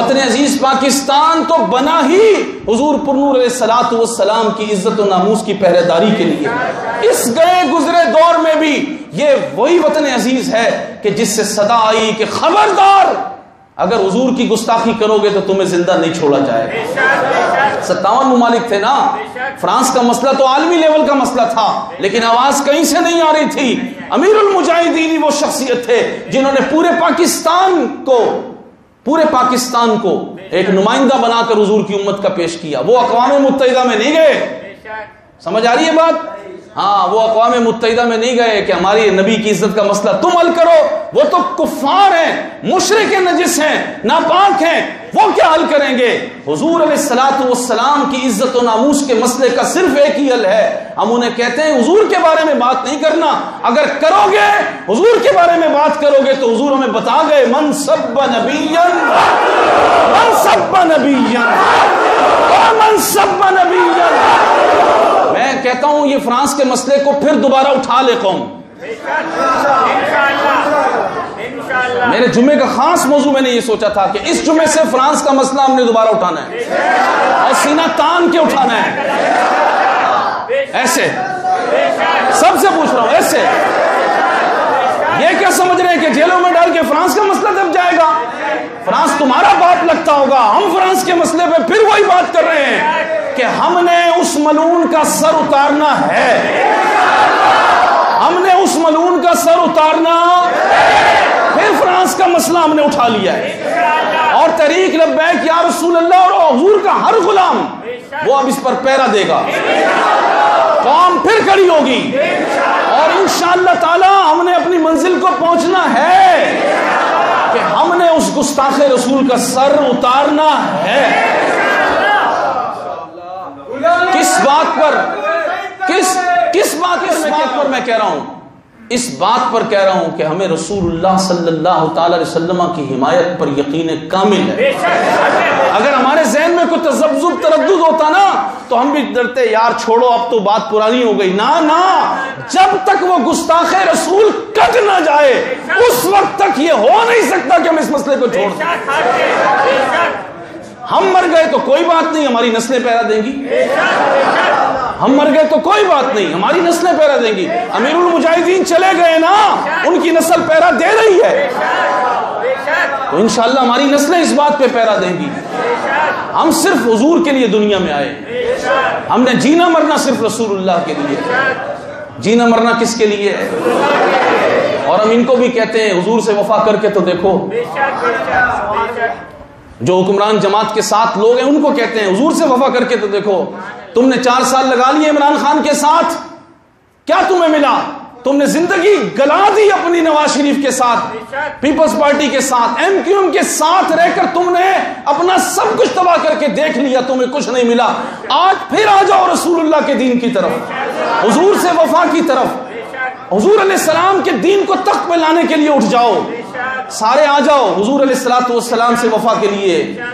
وطن عزیز پاکستان تو بنا ہی حضور پرنور علیہ الصلوۃ والسلام کی عزت و ناموس کی پہرے داری کے لیے. اس گئے گزرے دور میں بھی یہ وہی وطن عزیز ہے کہ جس سے صدا آئی کہ خبردار اگر حضور کی گستاخی کرو گے تو تمہیں زندہ نہیں چھوڑا جائے گا. 57 ممالک تھے نا. فرانس کا مسئلہ تو عالمی لیول کا مسئلہ تھا لیکن آواز کہیں سے نہیں آ رہی تھی. امیر المجاہدین وہ شخصیت تھے جنہوں نے پورے پاکستان کو ایک نمائندہ بنا کر حضور کی امت کا پیش کیا. وہ اقوام متحدہ میں نہیں گئے. سمجھ آ رہی ہے بات؟ ہاں، وہ اقوام متحدہ میں نہیں گئے کہ ہماری نبی کی عزت کا مسئلہ تم حل کرو. وہ تو کفار ہیں، مشرک نجس ہیں، ناپاک ہیں، وہ کیا حل کریں گے؟ حضور علیہ الصلوۃ والسلام کی عزت و ناموس کے مسئلے کا صرف ایک ہی حل ہے. ہم انہیں کہتے ہیں حضور کے بارے میں بات نہیں کرنا. اگر کرو گے، حضور کے بارے میں بات کرو گے تو حضور ہمیں بتا گئے من سب نبیا میں کہتا ہوں یہ فرانس کے مسئلے کو پھر دوبارہ اٹھا لے قوم. میرے جمعے کا خاص موضوع میں نے یہ سوچا تھا کہ اس جمعے سے فرانس کا مسئلہ ہم نے دوبارہ اٹھانا ہے اور سینہ تان کے اٹھانا ہے. ایسے سب سے پوچھ رہا ہوں، ایسے یہ کیا سمجھ رہے ہیں کہ جیلوں میں ڈال کے فرانس کا مسئلہ دب جائے گا؟ فرانس تمہارا باپ لگتا ہوگا. ہم فرانس کے مسئلے پہ پھر وہی بات کر رہے ہیں کہ ہم نے اس ملعون کا سر اتارنا ہے. ہم نے اس ملعون کا سر اتارنا، پھر فرانس کا مسئلہ ہم نے اٹھا لیا ہے. اور تحریک لبیک یا رسول اللہ اور حضور کا ہر غلام وہ اب اس پر پیرا دے گا. قوم پھر کھڑی ہوگی اور انشاءاللہ تعالی ہم نے اپنی منزل کو پہنچنا ہے کہ ہم نے اس گستاخ رسول کا سر اتارنا ہے. کس بات پر میں کہہ رہا ہوں؟ اس بات پر کہہ رہا ہوں کہ ہمیں رسول اللہ صلی اللہ تعالی علیہ وسلم کی حمایت پر یقین کامل ہے. اگر ہمارے ذہن میں کوئی تذبذب تردد ہوتا نا تو ہم بھی ڈرتے، یار چھوڑو اب تو بات پرانی ہو گئی. نا، جب تک وہ گستاخ رسول کٹ نہ جائے اس وقت تک یہ ہو نہیں سکتا کہ ہم اس مسئلے کو چھوڑ دیں. ہم مر گئے تو کوئی بات نہیں، ہماری نسلیں پیرا دیں گی. ہم مر گئے تو کوئی بات نہیں، ہماری نسلیں پیرا دیں گی. امیر المجاہدین چلے گئے نا، ان کی نسل پیرا دے رہی ہے تو انشاءاللہ ہماری نسلیں اس بات پہ پیرا دیں گی. ہم صرف حضور کے لیے دنیا میں آئے. ہم نے جینا مرنا صرف رسول اللہ کے لیے. جینا مرنا کس کے لیے ہے؟ اور ہم ان کو بھی کہتے ہیں حضور سے وفا کر کے تو دیکھو. جو حکمران جماعت کے ساتھ لوگ ہیں ان کو کہتے ہیں حضور سے وفا کر کے تو دیکھو. تم نے 4 سال لگا لیے عمران خان کے ساتھ، کیا تمہیں ملا؟ تم نے زندگی گلا دی اپنی نواز شریف کے ساتھ، پیپلز پارٹی کے ساتھ، ایم کیو ایم کے ساتھ رہ کر تم نے اپنا سب کچھ تباہ کر کے دیکھ لیا، تمہیں کچھ نہیں ملا. آج پھر آ جاؤ رسول اللہ کے دین کی طرف، حضور سے وفا کی طرف. حضور علیہ السلام کے دین کو تخت پہ لانے کے لیے اٹھ جاؤ. سارے آ جاؤ حضور علیہ الصلوۃ والسلام سے وفا کے لیے.